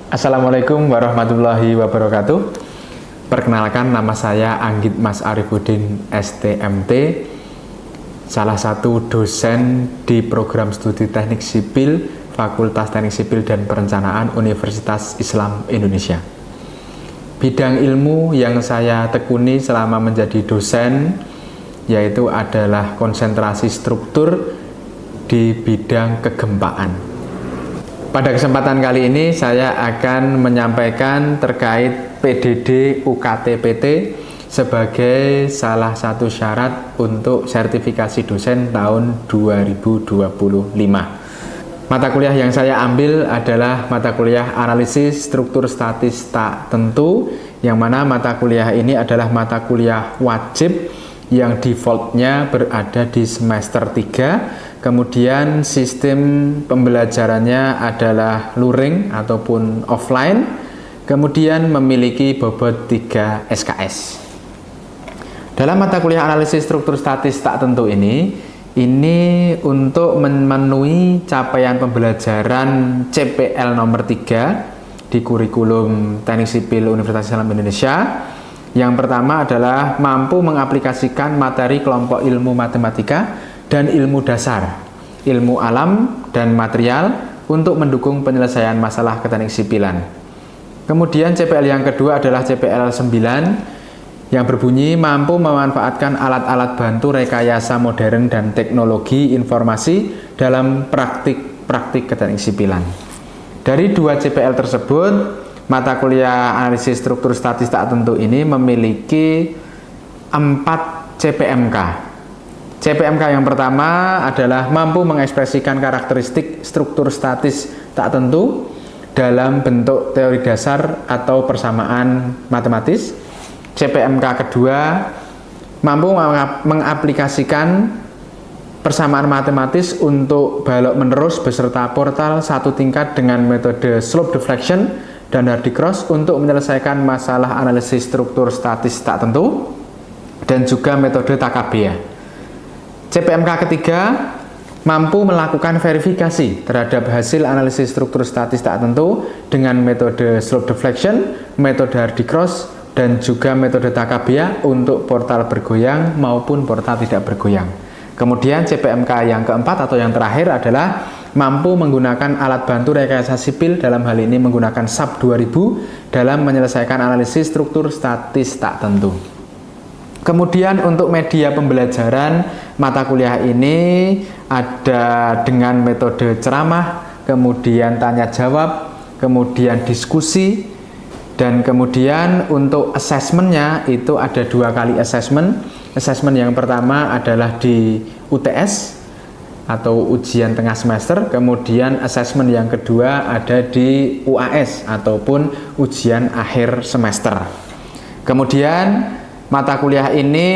Assalamualaikum warahmatullahi wabarakatuh. Perkenalkan, nama saya Anggit Mas Arifuddin STMT, salah satu dosen di program studi Teknik Sipil Fakultas Teknik Sipil dan Perencanaan Universitas Islam Indonesia. Bidang ilmu yang saya tekuni selama menjadi dosen yaitu adalah konsentrasi struktur di bidang kegempaan. Pada kesempatan kali ini saya akan menyampaikan terkait PDD UKT-PT sebagai salah satu syarat untuk sertifikasi dosen tahun 2025. Mata kuliah yang saya ambil adalah mata kuliah analisis struktur statis tak tentu, yang mana mata kuliah ini adalah mata kuliah wajib yang defaultnya berada di semester 3. Kemudian sistem pembelajarannya adalah luring ataupun offline. Kemudian memiliki bobot 3 SKS. Dalam mata kuliah analisis struktur statis tak tentu ini untuk memenuhi capaian pembelajaran CPL nomor 3 di kurikulum Teknik Sipil Universitas Islam Indonesia. Yang pertama adalah mampu mengaplikasikan materi kelompok ilmu matematika dan ilmu dasar, ilmu alam dan material untuk mendukung penyelesaian masalah keteknik sipilan. Kemudian CPL yang kedua adalah CPL 9 yang berbunyi mampu memanfaatkan alat-alat bantu rekayasa modern dan teknologi informasi dalam praktik keteknik sipilan. Dari dua CPL tersebut, mata kuliah analisis struktur statis tak tentu ini memiliki 4 CPMK. CPMK yang pertama adalah mampu mengekspresikan karakteristik struktur statis tak tentu dalam bentuk teori dasar atau persamaan matematis. CPMK kedua mampu mengaplikasikan persamaan matematis untuk balok menerus beserta portal satu tingkat dengan metode slope deflection dan Hardy cross untuk menyelesaikan masalah analisis struktur statis tak tentu dan juga metode Takabea. CPMK ketiga mampu melakukan verifikasi terhadap hasil analisis struktur statis tak tentu dengan metode slope deflection, metode Hardy cross, dan juga metode Takabea untuk portal bergoyang maupun portal tidak bergoyang. Kemudian CPMK yang keempat atau yang terakhir adalah mampu menggunakan alat bantu rekayasa sipil, dalam hal ini menggunakan SAP 2000 dalam menyelesaikan analisis struktur statis tak tentu. Kemudian untuk media pembelajaran mata kuliah ini ada dengan metode ceramah, kemudian tanya jawab, kemudian diskusi, dan kemudian untuk asesmennya itu ada 2 kali asesmen. Asesmen yang pertama adalah di UTS atau ujian tengah semester, kemudian asesmen yang kedua ada di UAS ataupun ujian akhir semester. Kemudian mata kuliah ini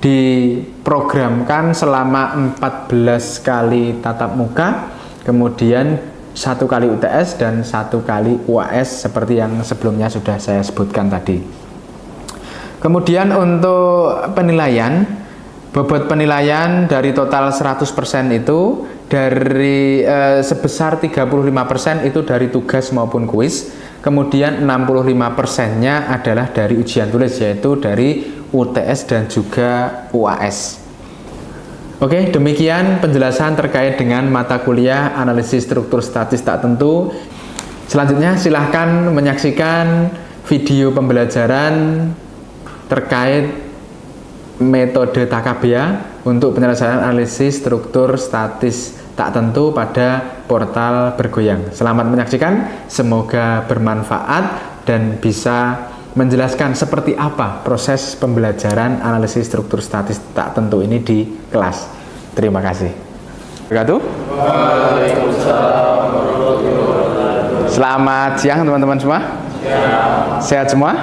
diprogramkan selama 14 kali tatap muka, kemudian 1 kali UTS dan 1 kali UAS seperti yang sebelumnya sudah saya sebutkan tadi. Kemudian untuk penilaian, bobot penilaian dari total 100% itu dari sebesar 35% itu dari tugas maupun kuis. Kemudian 65%-nya adalah dari ujian tulis, yaitu dari UTS dan juga UAS. Oke, demikian penjelasan terkait dengan mata kuliah analisis struktur statis tak tentu. Selanjutnya silahkan menyaksikan video pembelajaran terkait metode Takabea untuk penyelesaian analisis struktur statis tak tentu pada portal bergoyang. Selamat menyaksikan, semoga bermanfaat dan bisa menjelaskan seperti apa proses pembelajaran analisis struktur statis tak tentu ini di kelas. Terima kasih. Selamat siang teman-teman semua. Sehat semua?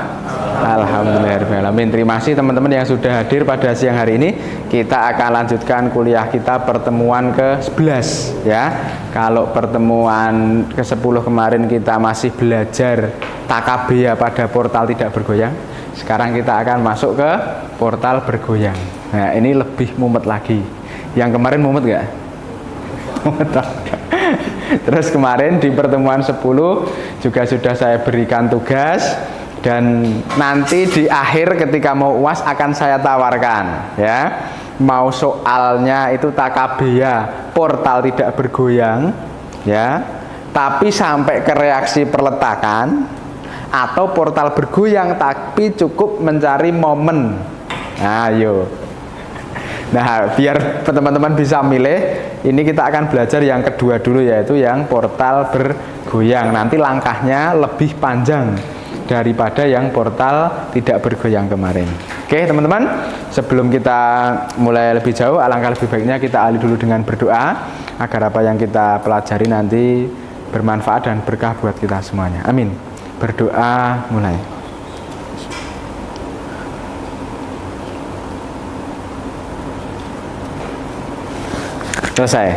Alhamdulillahirrahmanirrahim. Terima kasih teman-teman yang sudah hadir pada siang hari ini. Kita akan lanjutkan kuliah kita pertemuan ke-11 ya. Kalau pertemuan ke-10 kemarin kita masih belajar Takabea pada portal tidak bergoyang. Sekarang kita akan masuk ke portal bergoyang. Nah, ini lebih mumet lagi. Yang kemarin mumet nggak? Mumet. Terus kemarin di pertemuan 10 juga sudah saya berikan tugas, dan nanti di akhir ketika mau UAS akan saya tawarkan ya. Mau soalnya itu takabia, portal tidak bergoyang ya, tapi sampai ke reaksi perletakan, atau portal bergoyang tapi cukup mencari momen. Nah, ayo. Nah, biar teman-teman bisa milih, ini kita akan belajar yang kedua dulu, yaitu yang portal bergoyang. Nanti langkahnya lebih panjang daripada yang portal tidak bergoyang kemarin. Oke teman-teman, sebelum kita mulai lebih jauh, alangkah lebih baiknya kita awali dulu dengan berdoa, agar apa yang kita pelajari nanti bermanfaat dan berkah buat kita semuanya. Amin. Berdoa mulai. Selesai.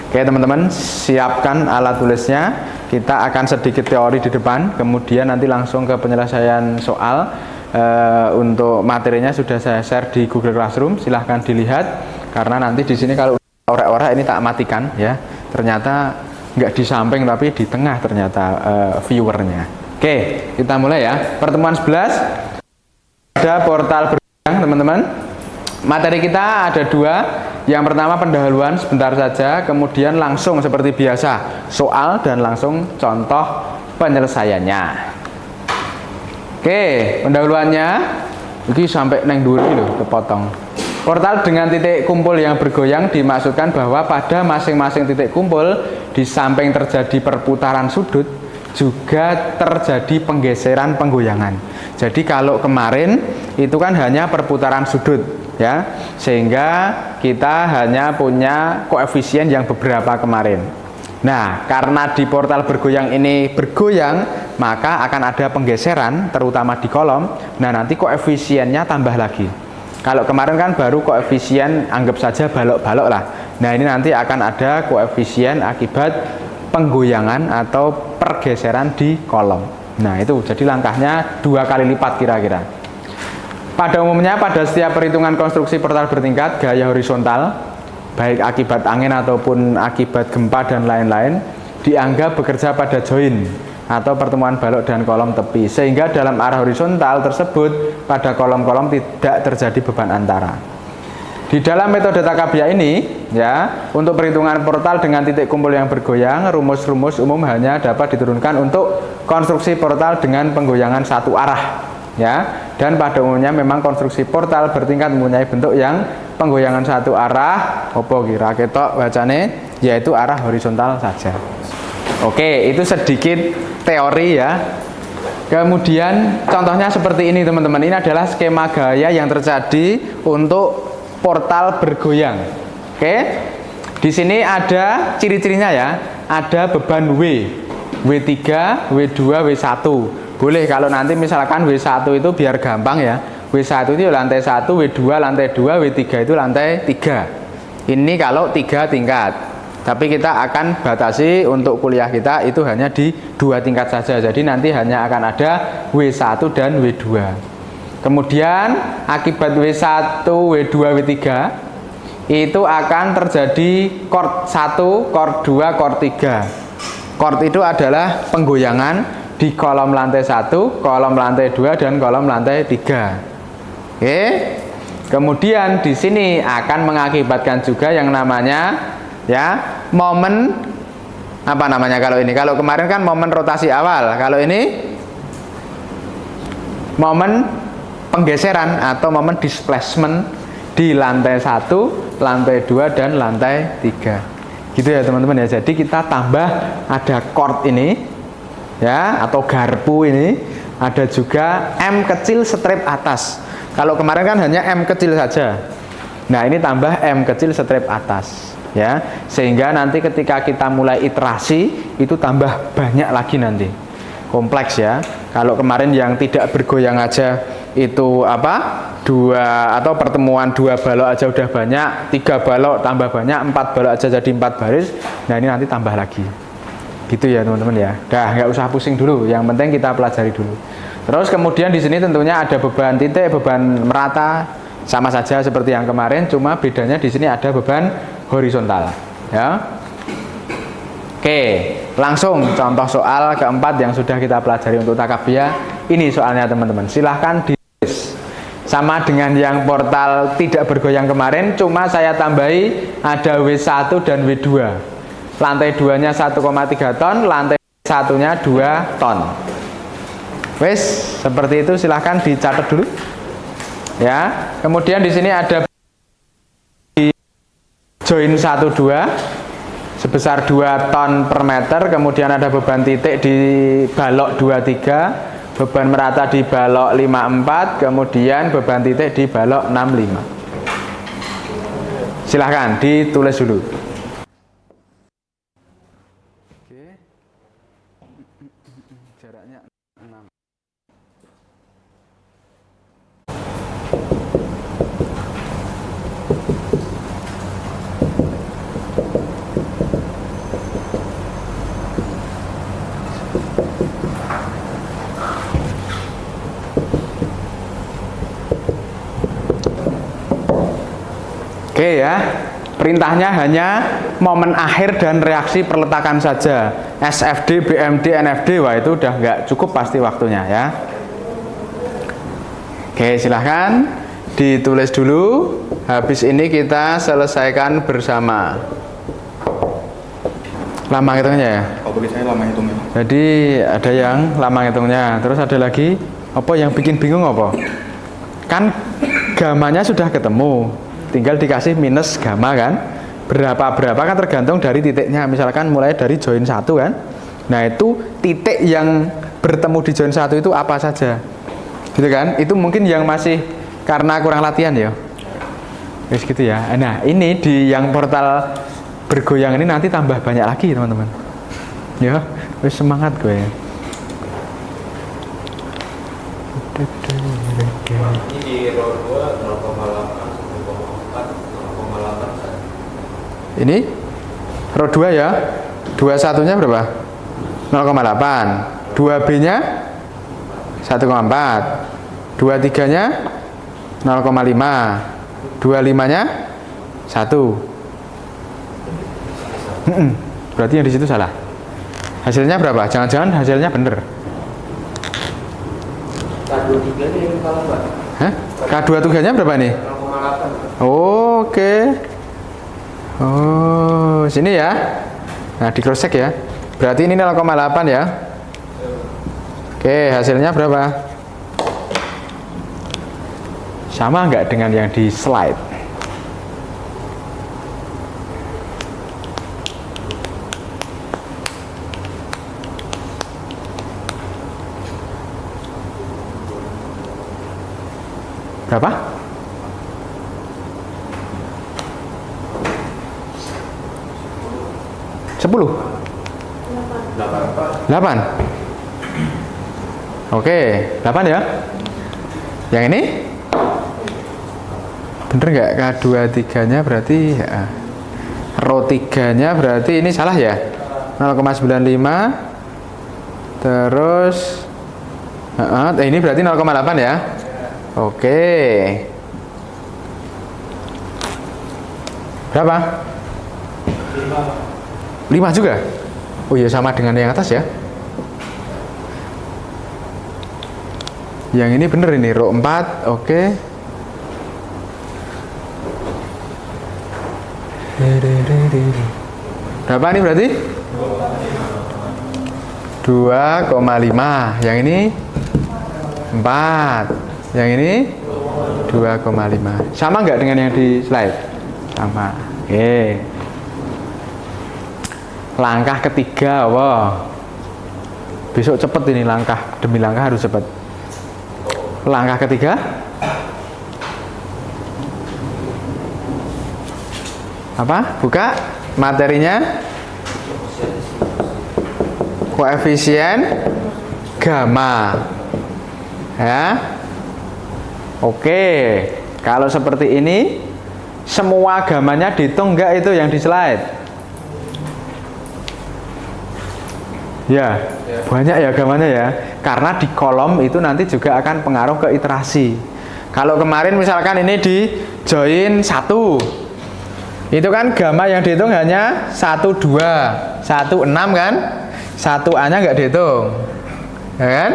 Oke teman-teman, siapkan alat tulisnya. Kita akan sedikit teori di depan, kemudian nanti langsung ke penyelesaian soal. Untuk materinya sudah saya share di Google Classroom, silahkan dilihat. Karena nanti di sini kalau orek-orek ini tak matikan ya. Ternyata nggak di samping tapi di tengah ternyata viewernya. Oke, kita mulai ya. Pertemuan 11 ada portal bergoyang teman-teman. Materi kita ada dua. Yang pertama pendahuluan sebentar saja, kemudian langsung seperti biasa soal dan langsung contoh penyelesaiannya. Oke, pendahuluannya ini sampai neng dulu loh, kepotong. Portal dengan titik kumpul yang bergoyang dimaksudkan bahwa pada masing-masing titik kumpul di samping terjadi perputaran sudut juga terjadi penggeseran penggoyangan. Jadi kalau kemarin itu kan hanya perputaran sudut ya, sehingga kita hanya punya koefisien yang beberapa kemarin. Nah, karena di portal bergoyang ini bergoyang, maka akan ada penggeseran terutama di kolom. Nah, nanti koefisiennya tambah lagi. Kalau kemarin kan baru koefisien, anggap saja balok-balok lah. Nah, ini nanti akan ada koefisien akibat penggoyangan atau pergeseran di kolom. Nah, itu jadi langkahnya 2 kali lipat kira-kira. Pada umumnya pada setiap perhitungan konstruksi portal bertingkat gaya horizontal, baik akibat angin ataupun akibat gempa dan lain-lain, dianggap bekerja pada join atau pertemuan balok dan kolom tepi, sehingga dalam arah horizontal tersebut pada kolom-kolom tidak terjadi beban antara. Di dalam metode takabia ini ya, untuk perhitungan portal dengan titik kumpul yang bergoyang, rumus-rumus umum hanya dapat diturunkan untuk konstruksi portal dengan penggoyangan satu arah ya, dan pada umumnya memang konstruksi portal bertingkat mempunyai bentuk yang penggoyangan satu arah, opo kira ketok bacane, yaitu arah horizontal saja. Oke, itu sedikit teori ya. Kemudian contohnya seperti ini teman-teman. Ini adalah skema gaya yang terjadi untuk portal bergoyang. Oke, di sini ada ciri-cirinya ya. Ada beban W, W3, W2, W1. Boleh kalau nanti misalkan W1 itu biar gampang ya. W1 itu lantai 1, W2 lantai 2, W3 itu lantai 3. Ini kalau 3 tingkat. Tapi kita akan batasi untuk kuliah kita itu hanya di 2 tingkat saja. Jadi nanti hanya akan ada W1 dan W2. Kemudian akibat W1, W2, W3 itu akan terjadi chord 1, chord 2, chord 3. Chord itu adalah penggoyangan di kolom lantai 1, kolom lantai 2 dan kolom lantai 3. Oke. Kemudian di sini akan mengakibatkan juga yang namanya ya momen, apa namanya kalau ini? Kalau kemarin kan momen rotasi awal, kalau ini momen penggeseran atau momen displacement di lantai 1, lantai 2 dan lantai 3. Gitu ya teman-teman ya. Jadi kita tambah ada chord ini ya, atau garpu ini, ada juga M kecil strip atas. Kalau kemarin kan hanya M kecil saja. Nah, ini tambah M kecil strip atas ya, sehingga nanti ketika kita mulai iterasi itu tambah banyak lagi nanti, kompleks ya. Kalau kemarin yang tidak bergoyang aja itu apa, 2 atau pertemuan 2 balok aja udah banyak, 3 balok tambah banyak, 4 balok aja jadi 4 baris. Nah, ini nanti tambah lagi gitu ya teman-teman ya. Dah nggak usah pusing dulu, yang penting kita pelajari dulu. Terus kemudian di sini tentunya ada beban titik, beban merata, sama saja seperti yang kemarin, cuma bedanya di sini ada beban horizontal ya. Oke, langsung contoh soal keempat yang sudah kita pelajari untuk takabiyah. Ini soalnya teman-teman, silahkan ditulis. Sama dengan yang portal tidak bergoyang kemarin, cuma saya tambahi ada W1 dan W2. Lantai 2-nya 1,3 ton, lantai 1-nya 2 ton. Wes, seperti itu, silahkan dicatat dulu. Ya, kemudian di sini ada join 1 2 sebesar 2 ton per meter, kemudian ada beban titik di balok 23, beban merata di balok 54, kemudian beban titik di balok 65. Silahkan ditulis dulu. Oke. Jaraknya 6. Oke ya, perintahnya hanya momen akhir dan reaksi perletakan saja. SFD, BMD, NFD, wah itu udah nggak cukup pasti waktunya ya. Oke, silahkan ditulis dulu. Habis ini kita selesaikan bersama. Lama hitungnya ya? Kalau bagi saya lama hitungnya. Jadi ada yang lama hitungnya, terus ada lagi apa yang bikin bingung apa? Kan gamanya sudah ketemu, tinggal dikasih minus gamma kan, berapa kan tergantung dari titiknya. Misalkan mulai dari join 1 kan, nah itu titik yang bertemu di join 1 itu apa saja gitu kan, itu mungkin yang masih karena kurang latihan ya wis gitu ya. Nah ini di yang portal bergoyang ini nanti tambah banyak lagi teman-teman ya, wis semangat gue ya. Ini di row 2 0,8 0,4 0,8. Ini row 2 ya, 21 nya berapa? 0,8, 2B nya 1,4, 23 nya 0,5, 25 nya 1. Berarti yang di situ salah. Hasilnya berapa? Jangan-jangan hasilnya bener. K23 nya yang salah Pak. Hah? K23 nya berapa nih? 0,8. Oke. Oh, sini ya. Nah, di cross check ya. Berarti ini 0,8 ya. Oke, hasilnya berapa? Sama nggak dengan yang di slide? Berapa? 10? 8? Oke, 8 ya. Yang ini? Bener nggak? K23 nya berarti ya. Row 3 nya berarti ini salah ya? 0,95. Terus ini berarti 0,8 ya. Oke. Berapa? 5 juga? Oh iya, sama dengan yang atas ya. Yang ini bener ini, row 4, oke. Berapa ini berarti? 2,5. Yang ini 4. Yang ini 2,5. Sama nggak dengan yang di slide? Sama. Oke. Langkah ketiga, wow. Besok cepet ini langkah demi langkah harus cepet. Langkah ketiga. Apa? Buka materinya. Koefisien gamma. Ya. Oke. Kalau seperti ini semua gamanya dihitung nggak itu yang di slide? Ya, banyak ya gamanya ya. Karena di kolom itu nanti juga akan pengaruh ke iterasi. Kalau kemarin misalkan ini di join 1, Itu kan gamma yang dihitung hanya 1, 2, 1, 6 kan? 1A nya nggak dihitung, ya kan?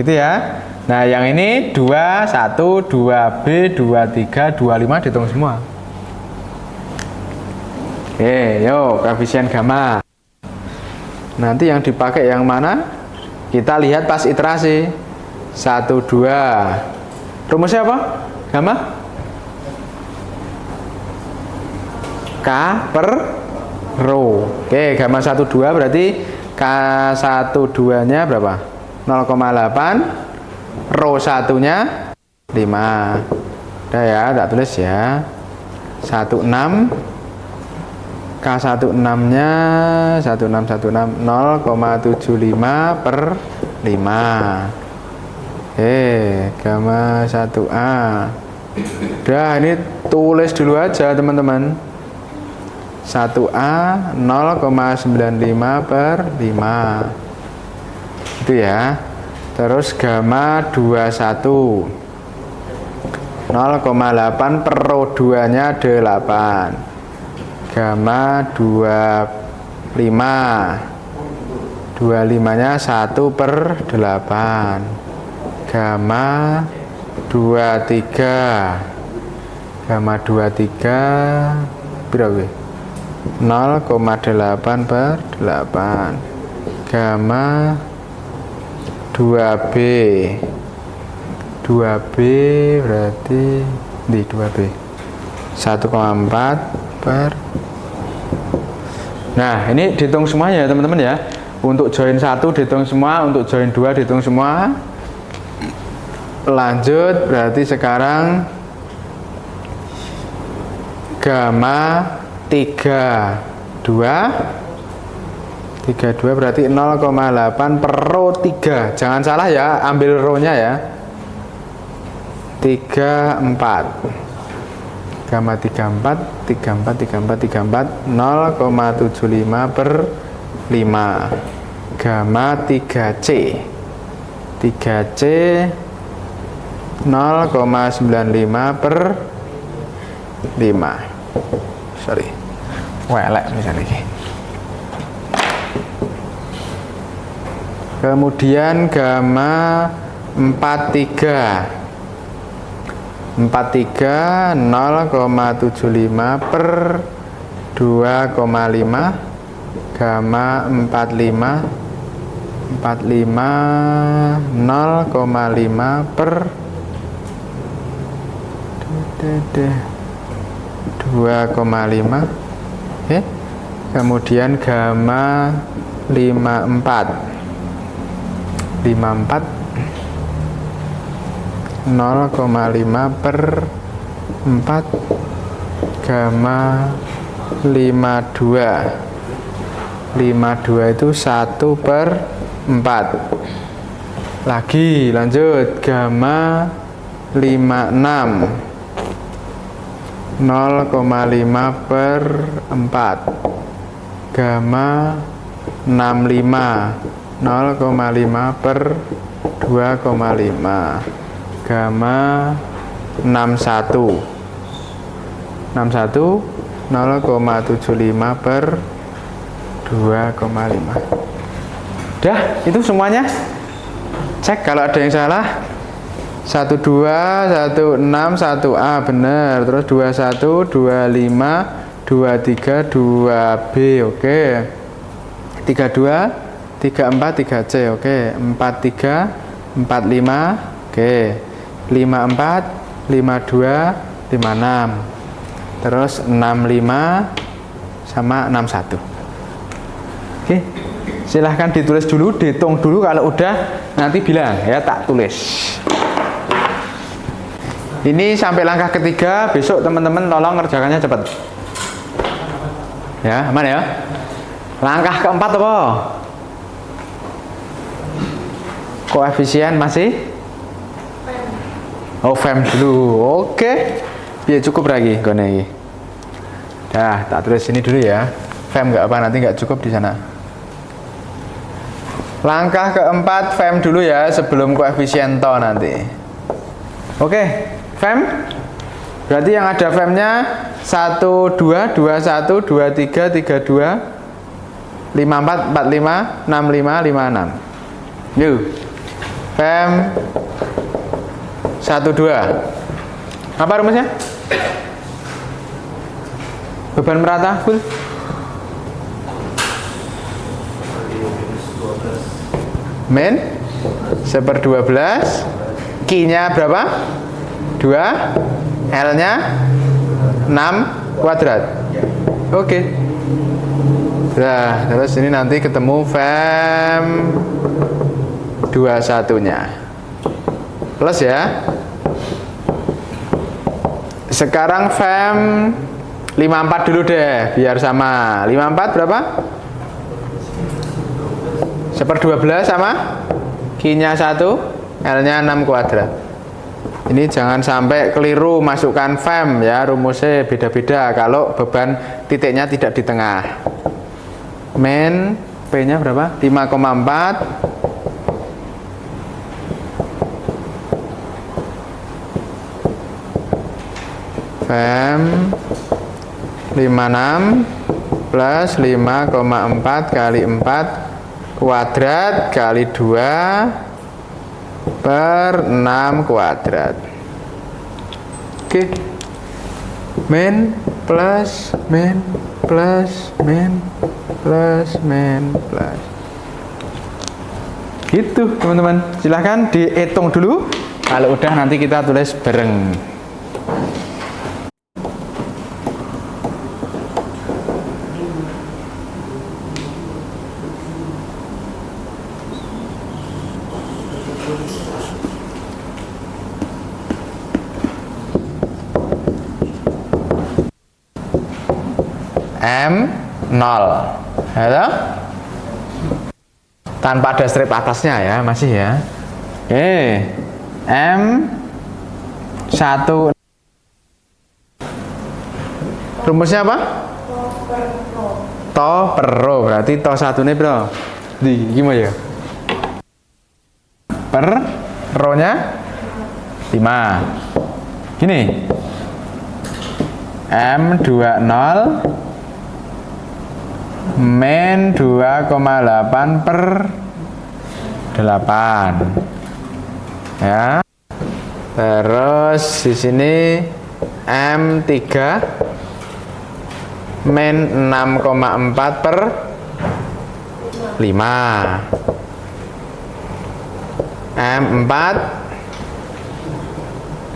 Gitu ya. Nah yang ini 2, 1, 2B, 23, 25 dihitung semua. Oke, yuk koefisien gamma. Nanti yang dipakai yang mana? Kita lihat pas iterasi. 1, 2. Rumusnya apa? Gamma? K per rho. Oke, gamma 1, 2 berarti K1, 2 nya berapa? 0,8. Rho 1 nya 5. Udah ya, tak tulis ya. 16. K16 nya 1616 0,75 per 5. Gamma 1A. Udah, ini tulis dulu aja teman-teman. 1A 0,95 per 5. Itu ya. Terus gamma 21 0,8 per rho 2 nya 8. Gamma 25 nya 1 per 8. Gamma 23 berapa? 0,8 per 8. Gamma 2B berarti di 2B 1,4 per. Nah ini dihitung semuanya ya teman-teman ya. Untuk join 1 dihitung semua, untuk join 2 dihitung semua. Lanjut, berarti sekarang gamma 32 berarti 0,8 per rho 3. Jangan salah ya, ambil rho nya ya. 34. Gamma 34 0,75 per 5. Gamma 3C 0,95 per 5. Sorry, welek misalnya ini. Kemudian gamma 43 0,75 per 2,5. Gamma 45 0,5 per 2,5. Kemudian gamma 54 0,5 per 4. Gamma 52 itu 1 per 4. Lagi lanjut, gamma 56 0,5 per 4. Gamma 65 0,5 per 2,5. Gamma 61 0,75 per 2,5. Udah, itu semuanya. Cek kalau ada yang salah. 12, 16, 1A benar. Terus 21, 25, 23, 2B, oke. 32, 34, 3C, oke. 43, 45, oke. 54, 52, 56. Terus 65 sama 61. Oke. Silahkan ditulis dulu, dihitung dulu, kalau udah nanti bilang ya, tak tulis. Ini sampai langkah ketiga, besok teman-teman tolong ngerjakannya cepat. Ya, aman ya? Langkah keempat apa? Koefisien masih? Oh, fem dulu. Oke. Ya cukup lagi gone iki. Dah, tak tulis ini dulu ya. Fem nggak apa, nanti nggak cukup di sana. Langkah keempat fem dulu ya, sebelum koefisien to nanti. Oke, fem. Berarti yang ada femnya 1 2 21 23 32 54 45 65 56. Yuk. Fem 1 2. Apa rumusnya? Beban merata full. Min 1/12. Q-nya berapa? 2. L-nya 6 kuadrat. Oke. Nah, terus ini nanti ketemu Fem 21-nya. Plus ya. Sekarang Fem 54 dulu deh, biar sama. 54 berapa? 1/12 sama Q-nya 1, L-nya 6 kuadrat. Ini jangan sampai keliru masukkan Fem ya, rumusnya beda-beda kalau beban titiknya tidak di tengah. Min P-nya berapa? 5,4. Fem 56 plus 5,4 kali 4 kuadrat kali 2 per 6 kuadrat. Oke. Min plus min plus min plus min plus. Gitu teman-teman. Silahkan dihitung dulu. Kalau udah nanti kita tulis bareng. M0 ya, tanpa ada strip atasnya ya, masih ya. Oke, M1 rumusnya apa? To per ro, berarti to satu nih bro, di gimana ya? Per ro nya 5. Gini, M20 min 2,8 per 8 ya. Terus di sini M3 min 6,4 per 5. M4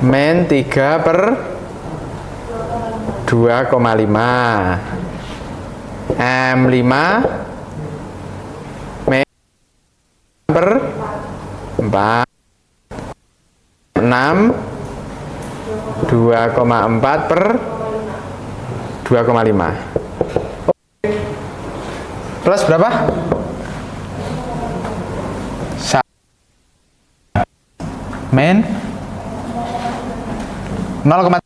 min 3 per 2,5. M5 min per 4. 6 2,4 per 2,5. Plus berapa? Min 0,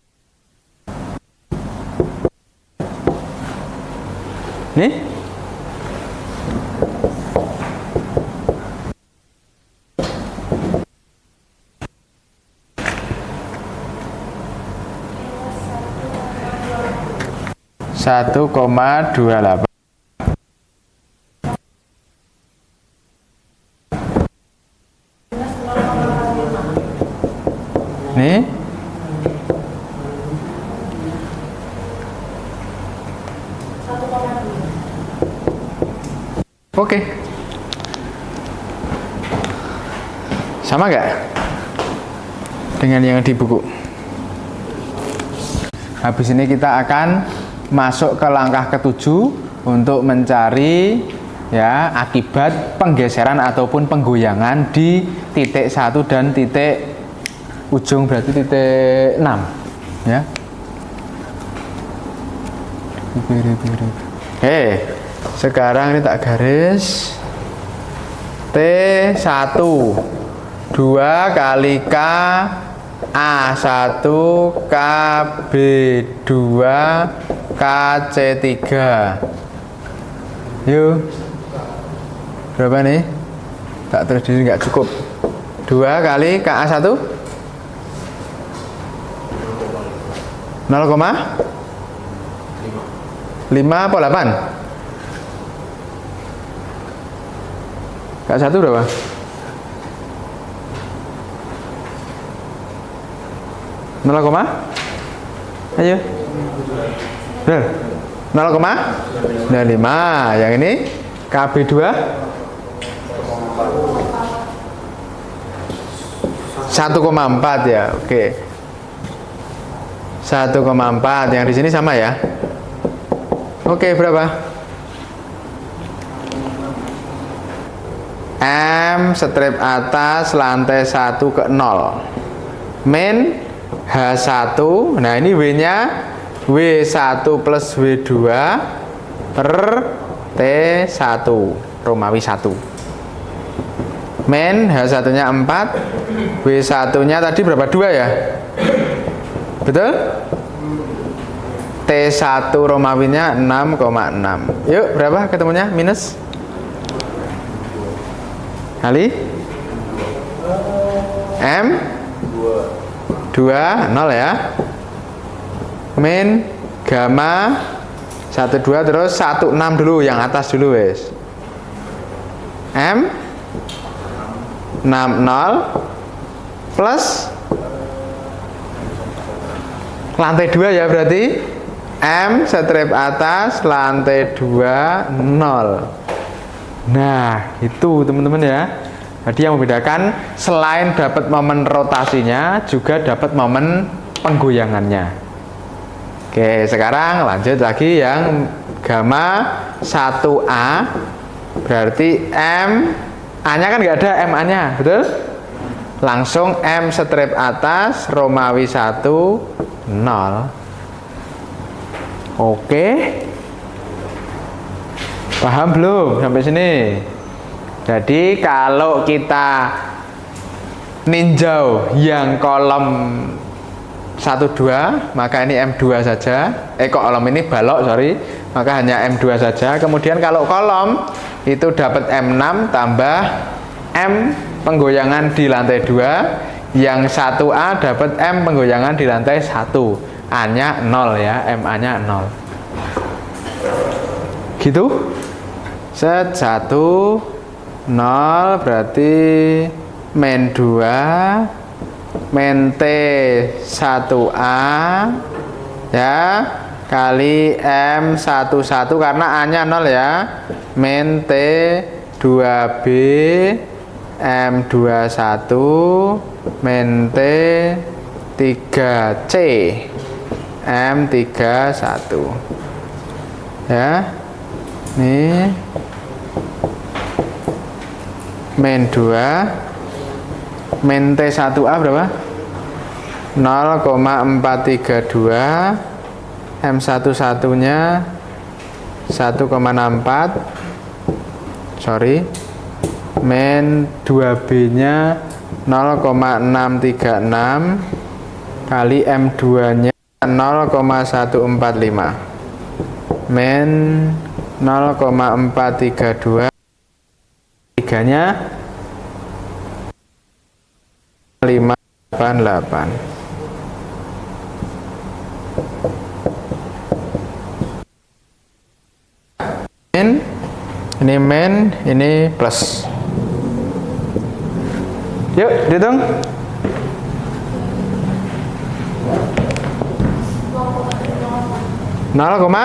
nih (1,28). Nih oke. Sama nggak dengan yang di buku? Habis ini kita akan masuk ke langkah ketujuh untuk mencari ya akibat penggeseran ataupun penggoyangan di titik 1 dan titik ujung, berarti titik 6 ya. Oke. Sekarang ini tak garis T1 2 kali K A1 KB2 KC3. Yuk, berapa nih? Tak terus diri nggak cukup. 2 kali KA1 0, 5 apa 8? Kak 1 berapa? Nol koma? Ayo. Benar. 0,95. Yang ini KB2 1,4 ya. Oke. 1,4. Yang di sini sama ya. Oke, berapa? M strip atas lantai 1 ke 0 min H1. Nah ini W nya W1 plus W2 per T1 Romawi 1 min H1 nya 4, W1 nya tadi berapa? 2 ya? Betul? T1 Romawi nya 6,6. Yuk berapa ketemunya? Minus kali M 2 0 ya, min gamma 12 terus 16 dulu, yang atas dulu wes. M 60 plus lantai 2 ya, berarti M strip atas lantai 2 0. Nah itu teman-teman ya. Jadi yang membedakan selain dapat momen rotasinya juga dapat momen penggoyangannya. Oke, sekarang lanjut lagi yang gamma 1A. Berarti M A nya kan nggak ada, MA nya betul? Langsung M strip atas Romawi 1 0. Oke, paham belum sampai sini? Jadi kalau kita ninjau yang kolom 1 2, maka ini M2 saja. Kolom ini balok, sorry. Maka hanya M2 saja. Kemudian kalau kolom itu dapat M6 tambah M penggoyangan di lantai 2. Yang 1A dapat M penggoyangan di lantai 1. A-nya 0 ya, MA-nya 0. Gitu. Set 1 0 berarti min 2 min T 1A ya kali M11 karena A nya 0 ya, min T 2B M21 min T 3C M31 ya. Nih min 2 min T1A berapa? 0,432. M11 nya 1,64, sorry, min 2B nya 0,636 kali M2 nya 0,145 min 0,432, 3 nya 588. Min, ini min, ini plus. Yuk dihitung. Nol koma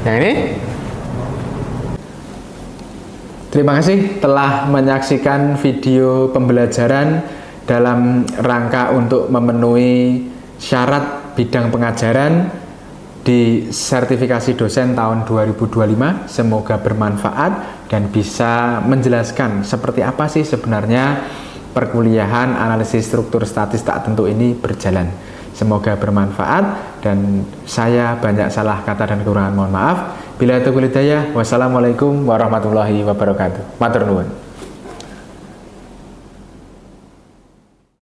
yang ini. Terima kasih telah menyaksikan video pembelajaran dalam rangka untuk memenuhi syarat bidang pengajaran di sertifikasi dosen tahun 2025. Semoga bermanfaat dan bisa menjelaskan seperti apa sih sebenarnya perkuliahan analisis struktur statis tak tentu ini berjalan. Semoga bermanfaat dan saya banyak salah kata dan kekurangan mohon maaf. Bila taufiq hidayah, wassalamualaikum warahmatullahi wabarakatuh. Matur nuwun.